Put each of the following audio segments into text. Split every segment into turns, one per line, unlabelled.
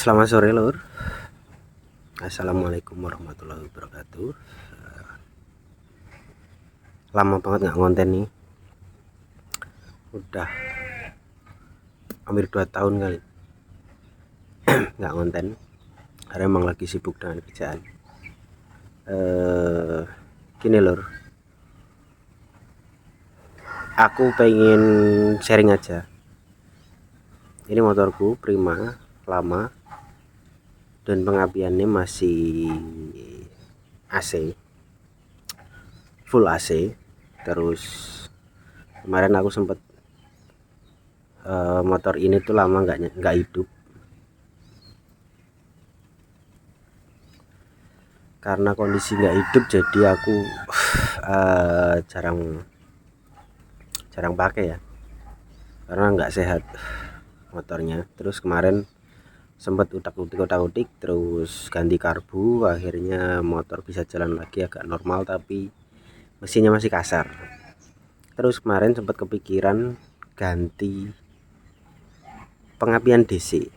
Selamat sore lur. Assalamualaikum warahmatullahi wabarakatuh. Lama banget nggak ngonten nih. Udah hampir 2 tahun kali nggak ngonten. Karena emang lagi sibuk dengan kerjaan. Gini lur. Aku pengen sharing aja. Ini motorku Prima, lama, dan pengapiannya masih AC, full AC. Terus kemarin aku sempet motor ini tuh lama nggak hidup karena kondisi nggak hidup, jadi aku jarang pakai ya, karena nggak sehat motornya. Terus kemarin sempat utak-utik terus ganti karbu, akhirnya motor bisa jalan lagi agak normal, tapi mesinnya masih kasar. Terus kemarin sempat kepikiran ganti pengapian DC,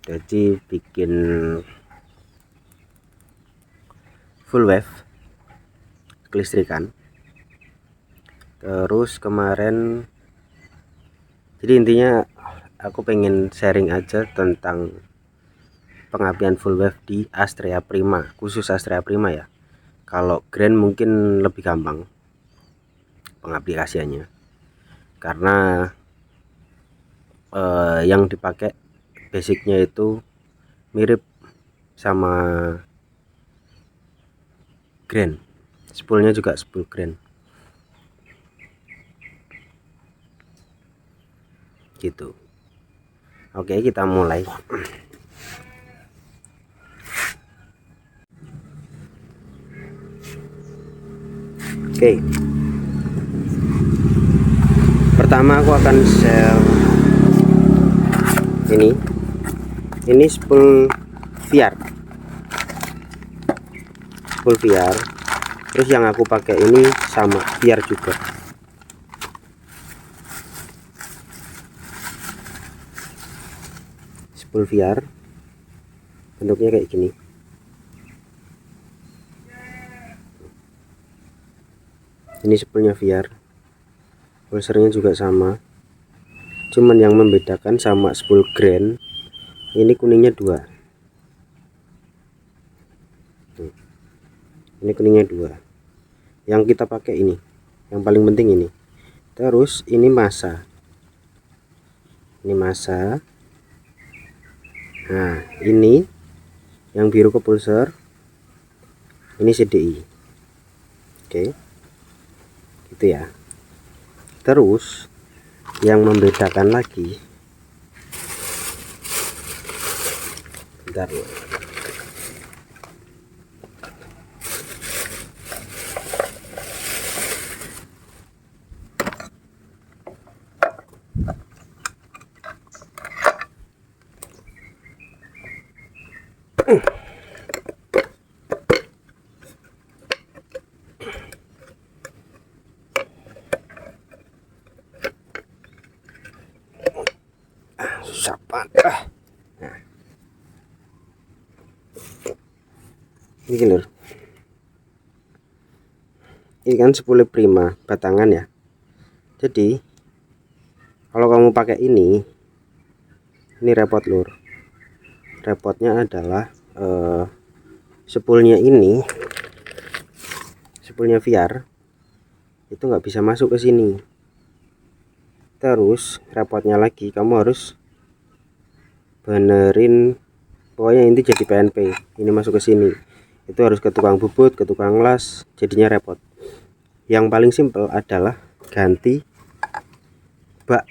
jadi bikin full wave kelistrikan. Terus kemarin, jadi intinya aku pengen sharing aja tentang pengapian full wave di Astrea Prima, khusus Astrea Prima ya. Kalau Grand mungkin lebih gampang pengaplikasiannya, karena yang dipakai basicnya itu mirip sama Grand, spoolnya juga spool Grand gitu. Oke, kita mulai. Oke, pertama aku akan share ini spool VR. Terus yang aku pakai ini sama VR juga. Spool VR bentuknya kayak gini. Ini spoolnya VR, pulsernya juga sama, cuman yang membedakan sama spool Grand, ini kuningnya 2. Ini kuningnya 2. Yang kita pakai ini, yang paling penting ini. Terus ini massa. Nah, ini yang biru ke pulser, ini CDI. Oke, gitu ya. Terus yang membedakan lagi, bentar ya. Susah banget. Nah, ini lur. Ini kan spool Prima batangan ya. Jadi kalau kamu pakai ini repot lur. Repotnya adalah spoolnya ini, spoolnya VR itu nggak bisa masuk ke sini. Terus repotnya lagi, kamu harus benerin, pokoknya ini jadi PNP, ini masuk ke sini, itu harus ke tukang bubut, ke tukang las, jadinya repot. Yang paling simpel adalah ganti bak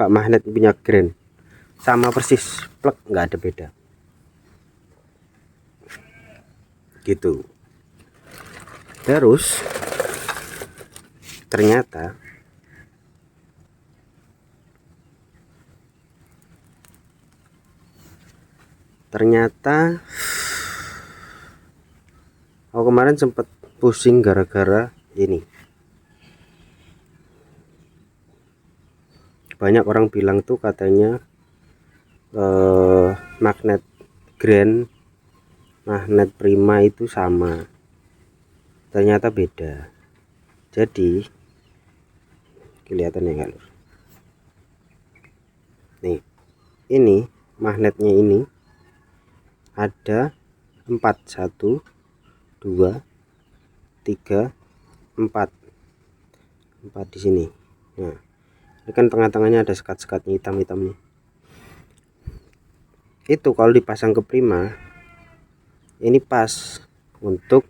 magnet punya Grand, sama persis, plek, nggak ada beda gitu. Terus ternyata Aku kemarin sempet pusing gara-gara ini. Banyak orang bilang tuh katanya magnet Grand, magnet Prima itu sama, ternyata beda. Jadi kelihatan ya enggak lur? Nih, ini magnetnya ini ada 4, 1 2 3 4 di sini. Nah, ini kan tengah-tengahnya ada sekat-sekatnya hitam-hitam nih. Itu kalau dipasang ke Prima ini pas untuk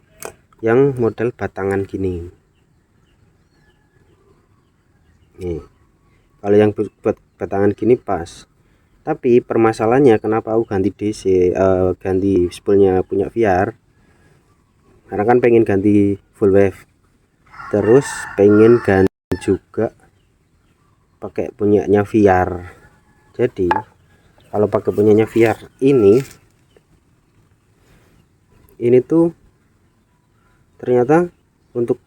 yang model batangan gini. Nih, kalau yang buat batangan gini pas. Tapi permasalahannya kenapa aku ganti DC, ganti spoolnya punya VR, karena kan pengen ganti full wave, terus pengen ganti juga pakai punyanya VR. Jadi kalau pakai punyanya VR ini tuh ternyata untuk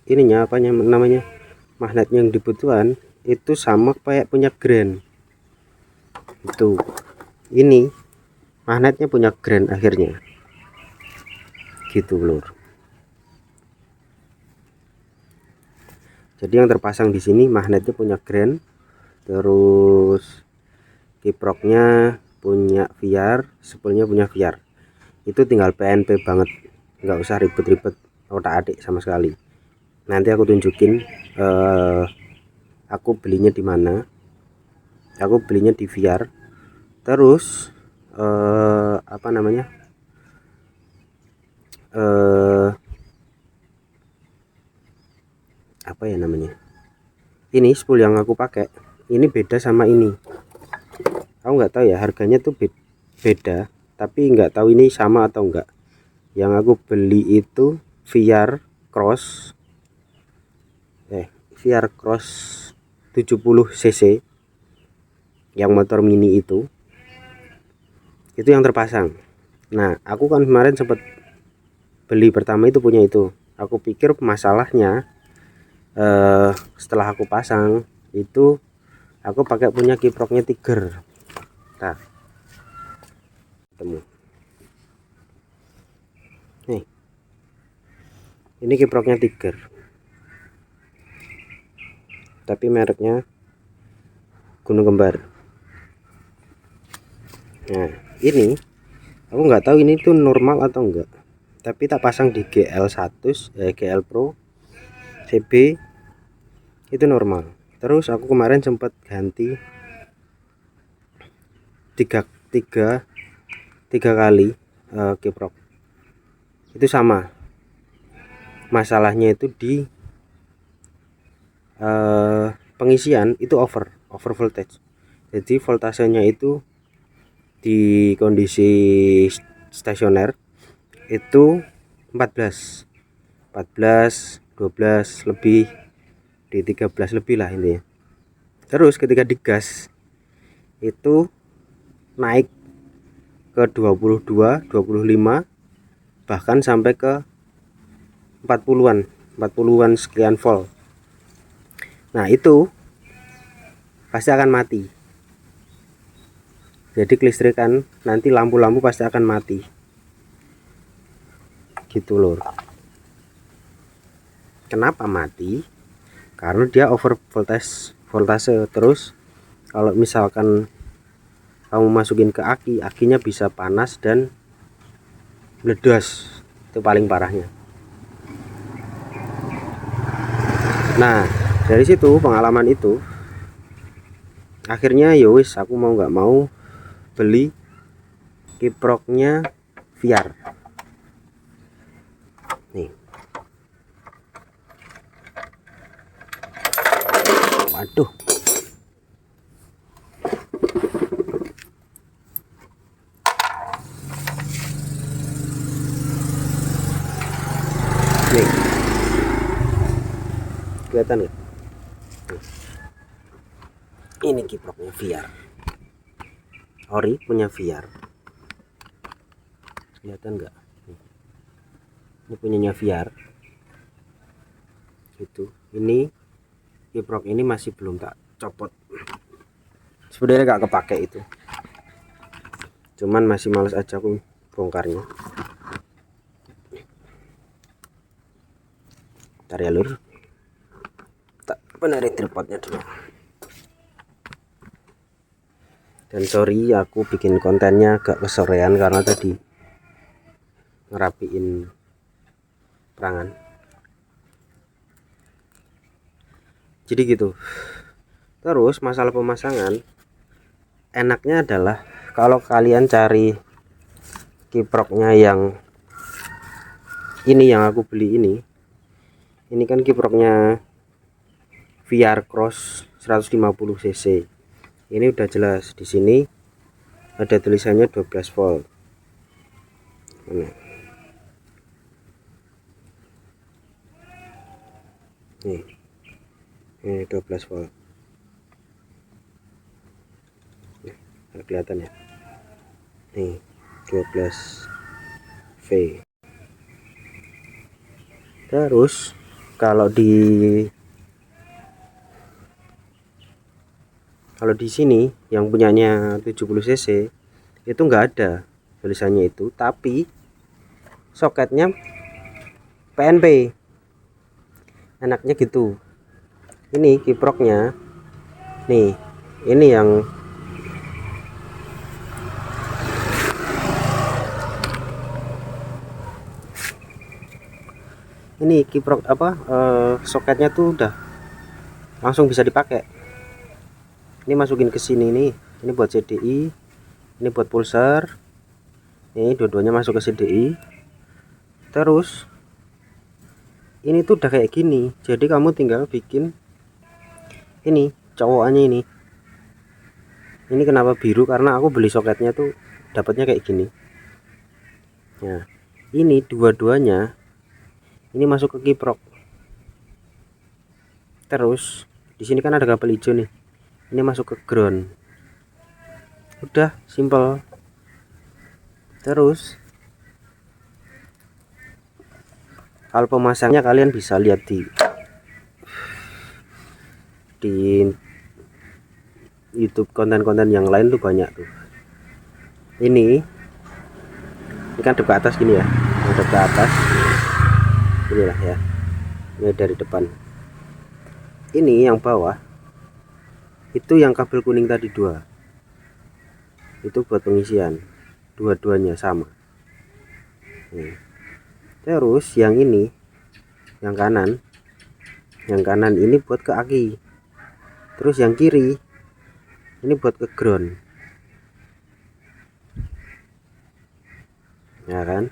ininya apa namanya magnet yang dibutuhkan itu sama kayak punya Grand. Itu ini magnetnya punya Grand akhirnya gitu lur. Jadi yang terpasang di sini magnetnya punya Grand, terus kiproknya punya VR, spoolnya punya VR. Itu tinggal PNP banget, nggak usah ribet-ribet otak adik sama sekali. Nanti aku tunjukin aku belinya di mana. Aku belinya di VR. Terus apa namanya, apa ya namanya, ini spool yang aku pakai ini beda sama ini. Aku nggak tahu ya harganya tuh beda, tapi nggak tahu ini sama atau enggak. Yang aku beli itu VR Cross VR Cross 70 cc yang motor mini itu yang terpasang. Nah, aku kan kemarin sempat beli pertama itu punya itu. Aku pikir masalahnya setelah aku pasang itu aku pakai punya kiproknya Tiger. Nah, ketemu nih, ini kiproknya Tiger tapi mereknya Gunung Kembar. Nah, ini aku nggak tahu ini tuh normal atau enggak, tapi tak pasang di GL100 GL Pro CB itu normal. Terus aku kemarin sempat ganti tiga kali kiprok itu sama. Masalahnya itu di pengisian itu over voltage. Jadi voltasenya itu di kondisi stasioner itu 14 12 lebih, di 13 lebih lah intinya. Terus ketika digas itu naik ke 22 25 bahkan sampai ke 40-an sekian volt. Nah, itu pasti akan mati. Jadi kelistrikan nanti lampu-lampu pasti akan mati gitu lor. Kenapa mati? Karena dia over voltase. Terus kalau misalkan kamu masukin ke akinya bisa panas dan meledos. Itu paling parahnya. Nah, dari situ pengalaman itu akhirnya yowis aku mau nggak mau beli kiproknya VR nih. Waduh, nih kelihatan nggak? Ini kiproknya VR ori punya VR, kelihatan nggak? Ini punyanya VR itu. Ini kiprok ini masih belum tak copot, sebenarnya gak kepake itu, cuman masih males aja aku bongkarnya. Ntar ya lur, tak benerin tripodnya dulu. Dan sorry aku bikin kontennya agak kesorean karena tadi ngerapiin perangan. Jadi gitu. Terus masalah pemasangan, enaknya adalah kalau kalian cari kiproknya yang ini, yang aku beli ini kan kiproknya VR Cross 150 cc. Ini udah jelas di sini ada tulisannya 12 volt. Ini 12 volt. Kelihatan ya, nih 12 V. Terus kalau di sini yang punyanya 70 cc itu enggak ada tulisannya itu, tapi soketnya PNP. Enaknya gitu. Ini kiproknya nih, ini yang ini kiprok soketnya tuh udah langsung bisa dipakai. Ini masukin ke sini nih, ini buat CDI, ini buat pulsar, ini dua-duanya masuk ke CDI. Terus ini tuh udah kayak gini, jadi kamu tinggal bikin ini cowokannya ini. Ini kenapa biru, karena aku beli soketnya tuh dapatnya kayak gini. Nah ini dua-duanya ini masuk ke kiprok. Terus di sini kan ada kabel hijau nih, ini masuk ke ground. Udah simple. Terus kalau pemasangnya kalian bisa lihat di YouTube, konten-konten yang lain tuh banyak tuh. Ini kan dekat atas gini ya, dekat ke atas inilah ya, ini dari depan. Ini yang bawah itu yang kabel kuning tadi dua, itu buat pengisian, dua-duanya sama. Terus yang ini yang kanan ini buat ke aki. Terus yang kiri ini buat ke ground, ya kan.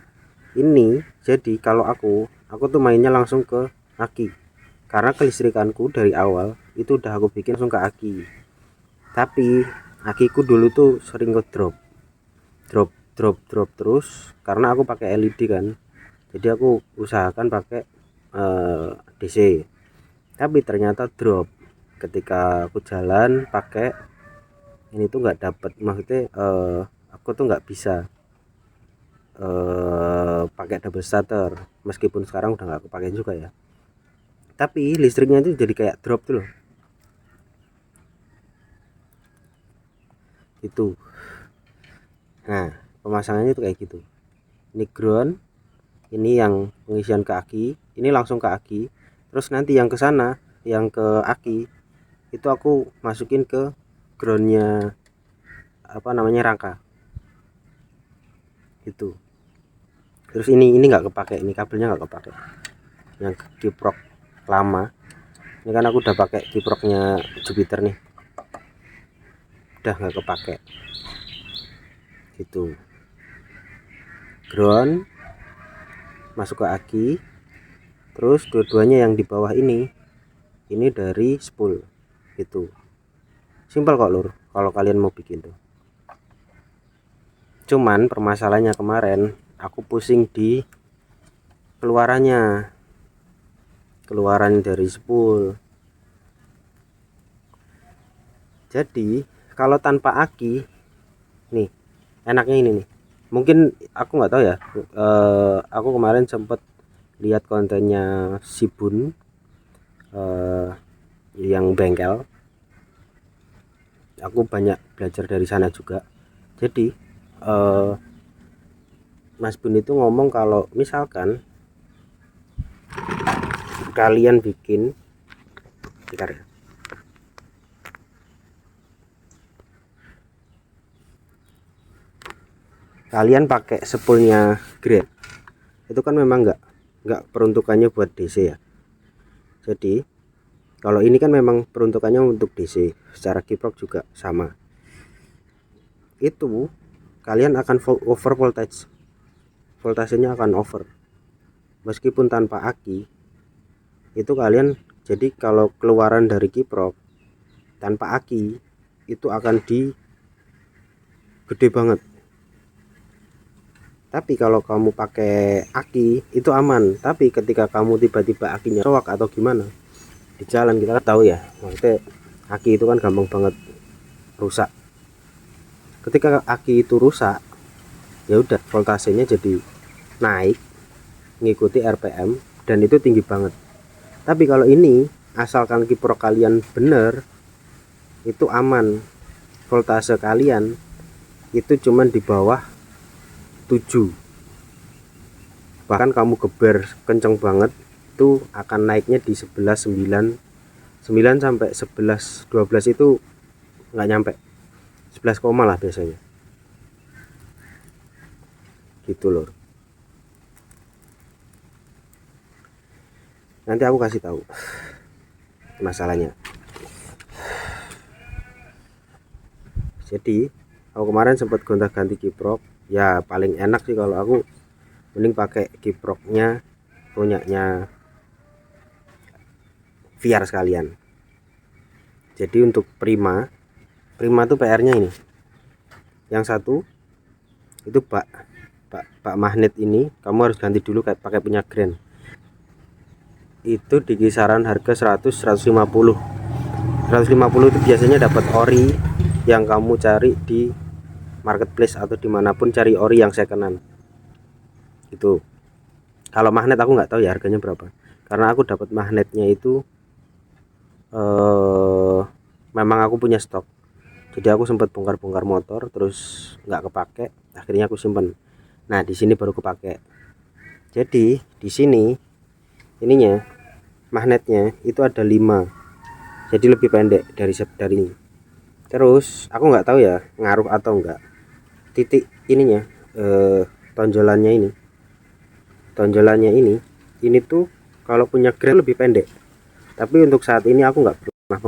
Ini jadi kalau aku tuh mainnya langsung ke aki, karena kelistrikanku dari awal itu udah aku bikin langsung ke aki. Tapi akiku dulu tuh sering ngedrop terus karena aku pakai LED kan, jadi aku usahakan pakai DC, tapi ternyata drop ketika aku jalan pakai ini tuh nggak dapet, maksudnya aku tuh nggak bisa pakai double starter, meskipun sekarang udah nggak kepake juga ya, tapi listriknya itu jadi kayak drop tuh loh. Itu nah pemasangannya itu kayak gitu. Ini ground, ini yang pengisian ke aki, ini langsung ke aki. Terus nanti yang ke sana, yang ke aki itu aku masukin ke groundnya rangka itu. Terus ini nggak kepake, ini kabelnya nggak kepake, yang kiprok lama. Ini kan aku udah pakai kiproknya Jupiter nih, udah nggak kepake gitu. Ground masuk ke aki, terus dua-duanya yang di bawah ini dari spool gitu. Simpel kok lur kalau kalian mau bikin tuh. Cuman permasalahannya kemarin aku pusing di keluaran dari spool. Jadi kalau tanpa aki nih enaknya ini nih, mungkin aku nggak tahu ya, aku kemarin sempet lihat kontennya si Bun yang bengkel. Aku banyak belajar dari sana juga. Jadi Mas Bun itu ngomong kalau misalkan kalian bikin, bentar ya, kalian pakai spoolnya Grand itu kan memang nggak peruntukannya buat DC ya. Jadi kalau ini kan memang peruntukannya untuk DC, secara kiprok juga sama. Itu kalian akan over voltage, voltasenya akan over meskipun tanpa aki. Itu kalian, jadi kalau keluaran dari kiprok tanpa aki itu akan di gede banget. Tapi kalau kamu pakai aki itu aman. Tapi ketika kamu tiba-tiba akinya cowok atau gimana di jalan, kita kan tahu ya, maksudnya aki itu kan gampang banget rusak. Ketika aki itu rusak, ya udah voltasenya jadi naik ngikuti RPM dan itu tinggi banget. Tapi kalau ini asalkan kiprok kalian bener, itu aman. Voltase kalian itu cuman di bawah 7, bahkan kamu geber kenceng banget itu akan naiknya di 11, 9 sampai 11, 12 itu nggak nyampe 11, lah biasanya gitu loh. Nanti aku kasih tahu masalahnya. Jadi aku kemarin sempat gonta-ganti kiprok. Ya paling enak sih kalau aku mending pakai kiproknya punyanya VR sekalian. Jadi untuk Prima tuh PR-nya ini. Yang satu itu bak magnet ini kamu harus ganti dulu kayak pakai punya Grand. Itu di kisaran harga 100, 150 itu biasanya dapat ori yang kamu cari di marketplace atau dimanapun, cari ori yang secondan itu. Kalau magnet aku nggak tahu ya harganya berapa, karena aku dapat magnetnya itu memang aku punya stok. Jadi aku sempat bongkar-bongkar motor terus nggak kepake, akhirnya aku simpen. Nah di sini baru kepake. Jadi di sini ininya magnetnya itu ada 5, jadi lebih pendek dari ini. Terus aku nggak tahu ya ngaruh atau enggak, titik ininya tonjolannya ini tuh kalau punya Grand lebih pendek. Tapi untuk saat ini aku nggak pernah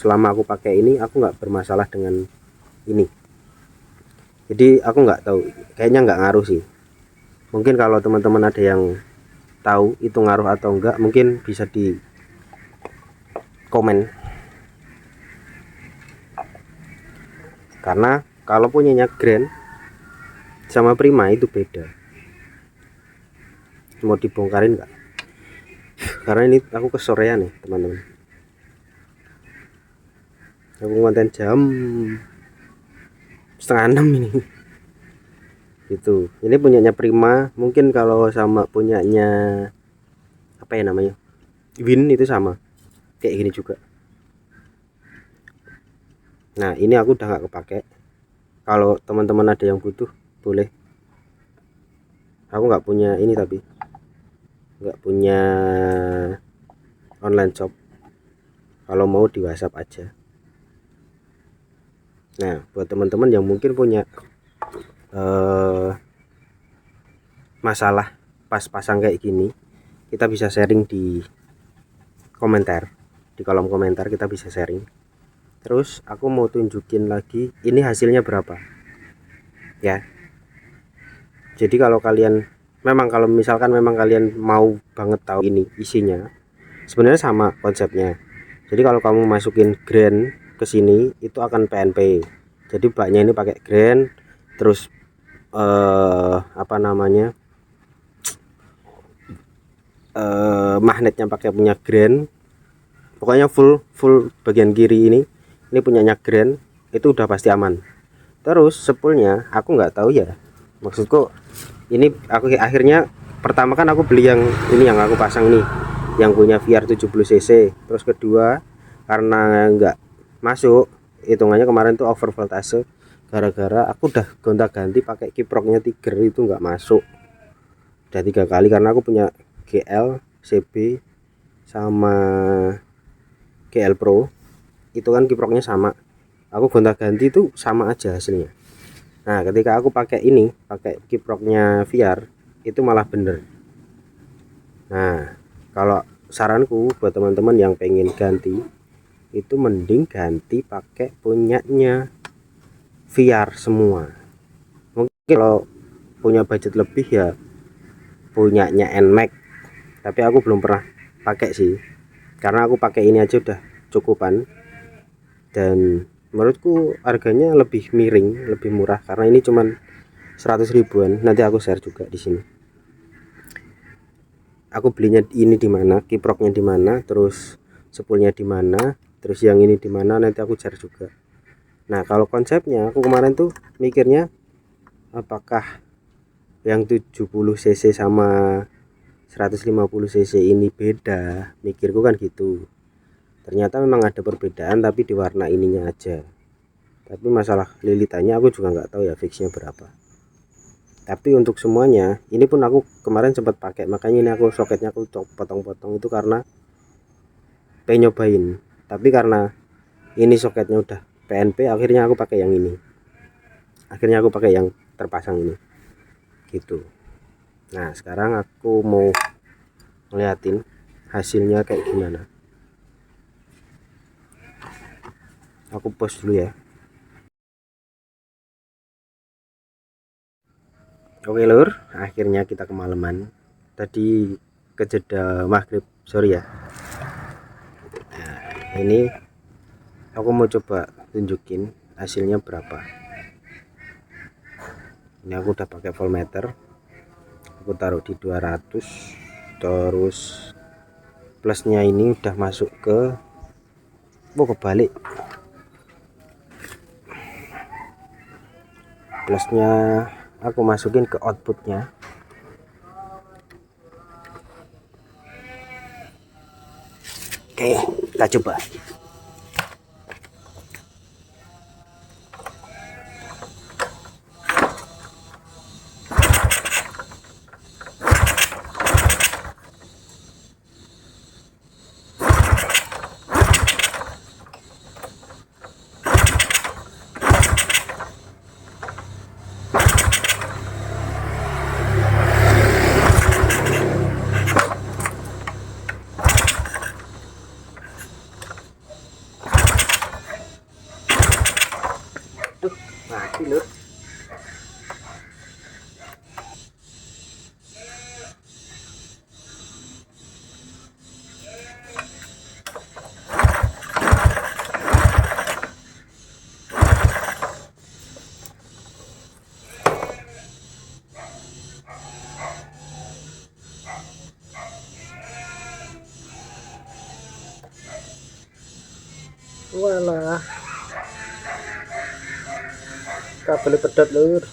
selama aku pakai ini aku nggak bermasalah dengan ini. Jadi aku nggak tahu, kayaknya nggak ngaruh sih. Mungkin kalau teman-teman ada yang tahu itu ngaruh atau enggak, mungkin bisa di komen. Karena kalau punyanya Grand sama Prima itu beda. Mau dibongkarin enggak? Karena ini aku kesorean nih teman-teman. Aku konten jam 5:30 ini. Gitu. Ini punyanya Prima. Mungkin kalau sama punyanya apa ya namanya, Win itu sama kayak gini juga. Nah ini aku udah nggak kepake. Kalau teman-teman ada yang butuh boleh. Aku nggak punya ini, tapi nggak punya online shop. Kalau mau di WhatsApp aja. Nah buat teman-teman yang mungkin punya masalah pas pasang kayak gini, kita bisa sharing di komentar, di kolom komentar kita bisa sharing. Terus aku mau tunjukin lagi ini hasilnya berapa ya. Jadi kalau kalian kalau misalkan memang kalian mau banget tahu ini isinya, sebenarnya sama konsepnya. Jadi kalau kamu masukin Grand ke sini itu akan PNP. Jadi baknya ini pakai Grand, terus apa namanya, magnetnya pakai punya Grand. Pokoknya full bagian kiri ini punyanya Grand, itu udah pasti aman. Terus spoolnya aku nggak tahu ya, maksudku ini aku akhirnya pertama kan aku beli yang ini, yang aku pasang nih, yang punya VR 70 cc. Terus kedua, karena nggak masuk hitungannya kemarin tuh over voltase, gara-gara aku udah gonta-ganti pakai kiproknya Tiger, itu nggak masuk. Udah 3 kali karena aku punya GL, CB sama GL Pro, itu kan kiproknya sama. Aku gonta-ganti itu sama aja hasilnya. Nah, ketika aku pakai ini, pakai kiproknya VR, itu malah bener. Nah, kalau saranku buat teman-teman yang pengen ganti, itu mending ganti pakai punyanya VR semua. Mungkin kalau punya budget lebih ya punyanya NMAX, tapi aku belum pernah pakai sih, karena aku pakai ini aja udah cukupan, dan menurutku harganya lebih miring, lebih murah, karena ini cuman 100 ribuan. Nanti aku share juga di sini aku belinya ini di mana, kiproknya di mana, terus spoolnya di mana, terus yang ini di mana, nanti aku share juga. Nah, kalau konsepnya aku kemarin tuh mikirnya apakah yang 70 cc sama 150 cc ini beda, mikirku kan gitu. Ternyata memang ada perbedaan, tapi di warna ininya aja. Tapi masalah lilitannya aku juga nggak tahu ya fixnya berapa. Tapi untuk semuanya ini pun aku kemarin sempat pakai, makanya ini aku soketnya aku potong-potong itu karena pengen nyobain. Tapi karena ini soketnya udah PNP, akhirnya aku pakai yang ini, akhirnya aku pakai yang terpasang ini gitu. Nah, sekarang aku mau ngeliatin hasilnya kayak gimana. Aku post dulu ya. Oke lur, akhirnya kita kemalaman. Tadi kejeda maghrib, sorry ya. Nah, ini aku mau coba tunjukin hasilnya berapa. Ini aku udah pakai voltmeter, aku taruh di 200, terus plusnya ini udah masuk ke kebalik, plusnya aku masukin ke outputnya. Oke, kita coba. Tuh, mati lur. Walah, kabel pedot lur.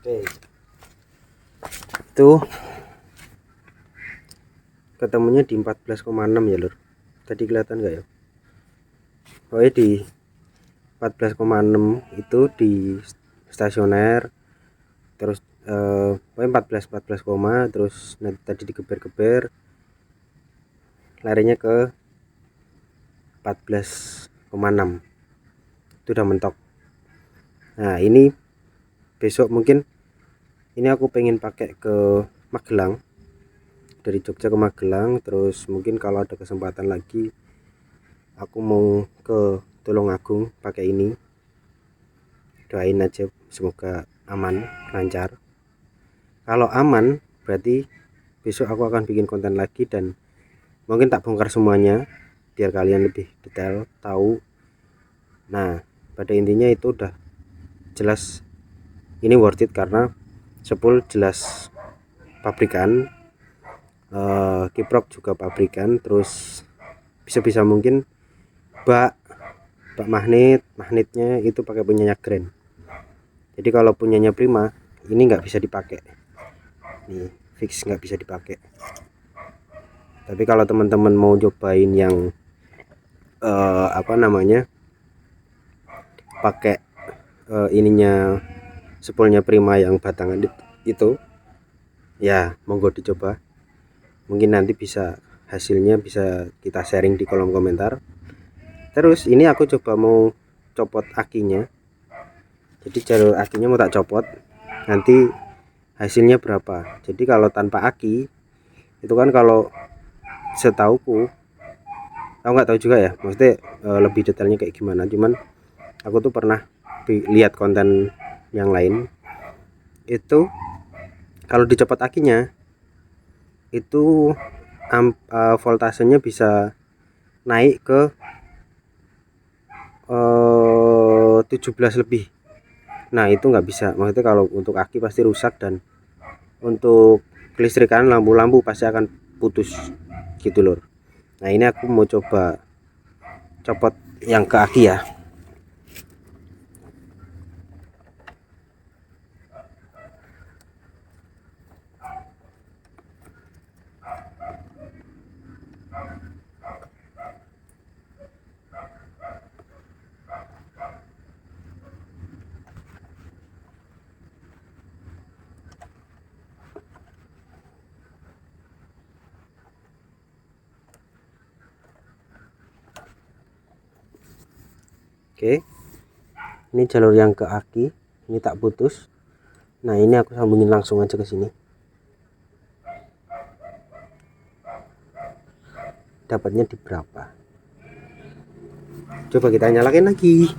Oke, tuh ketemunya di 14,6 ya lur. Tadi kelihatan nggak ya? Oh, di 14,6 itu di stasioner, terus 14 terus nanti tadi digeber-geber larinya ke 14,6 itu udah mentok. Nah ini besok mungkin ini aku pengen pakai ke Magelang, dari Jogja ke Magelang, terus mungkin kalau ada kesempatan lagi aku mau ke Tulungagung pakai ini. Doain aja semoga aman lancar. Kalau aman berarti besok aku akan bikin konten lagi dan mungkin tak bongkar semuanya biar kalian lebih detail tahu. Nah pada intinya itu udah jelas ini worth it karena sepul jelas pabrikan, kiprok juga pabrikan, terus bisa mungkin bak magnetnya itu pakai punyanya Grand. Jadi kalau punyanya Prima ini nggak bisa dipakai, nih fix nggak bisa dipakai. Tapi kalau teman-teman mau cobain yang pakai ininya sepulnya Prima yang batangan itu ya monggo dicoba. Mungkin nanti bisa hasilnya bisa kita sharing di kolom komentar. Terus ini aku coba mau copot akinya, jadi jalur akinya mau tak copot, nanti hasilnya berapa. Jadi kalau tanpa aki itu kan, kalau setauku, aku nggak tahu juga ya maksudnya lebih detailnya kayak gimana, cuman aku tuh pernah lihat konten yang lain itu kalau dicopot akinya itu voltasenya bisa naik ke 17 lebih. Nah itu nggak bisa, maksudnya kalau untuk aki pasti rusak dan untuk kelistrikan lampu-lampu pasti akan putus gitu lor. Nah ini aku mau coba copot yang ke aki ya. Oke, ini jalur yang ke aki, ini tak putus. Nah ini aku sambungin langsung aja ke sini. Dapatnya di berapa? Coba kita nyalakan lagi.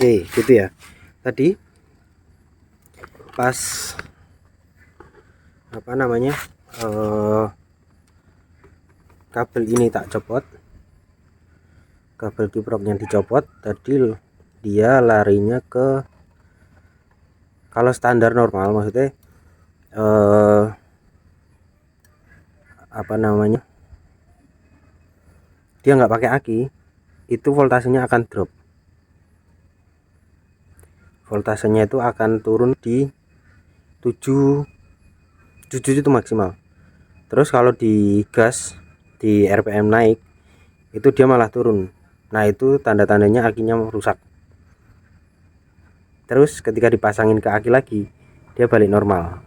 Oke gitu ya, tadi pas kabel ini tak copot, kabel kiproknya dicopot, tadi dia larinya ke, kalau standar normal maksudnya dia nggak pakai aki, itu voltasenya akan drop, voltasenya itu akan turun di 7 itu maksimal. Terus kalau di gas, di RPM naik, itu dia malah turun. Nah itu tanda-tandanya akinya rusak. Terus ketika dipasangin ke aki lagi, dia balik normal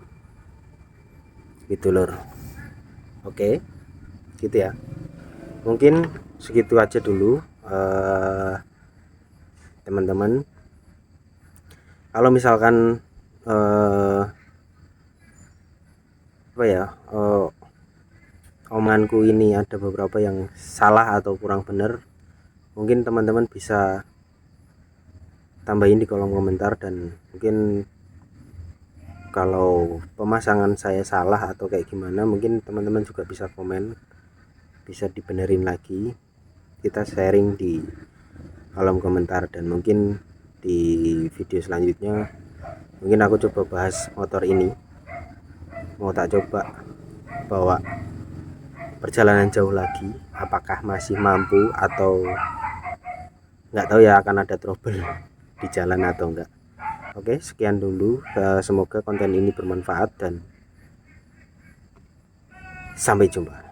gitu lur. Oke gitu ya, mungkin segitu aja dulu teman-teman. Kalau misalkan apa ya, omonganku ini ada beberapa yang salah atau kurang benar, mungkin teman-teman bisa tambahin di kolom komentar. Dan mungkin kalau pemasangan saya salah atau kayak gimana, mungkin teman-teman juga bisa komen, bisa dibenerin lagi, kita sharing di kolom komentar. Dan mungkin di video selanjutnya mungkin aku coba bahas motor ini, mau tak coba bawa perjalanan jauh lagi, apakah masih mampu atau nggak tahu ya, akan ada trouble di jalan atau enggak. Oke, sekian dulu. Semoga konten ini bermanfaat dan sampai jumpa.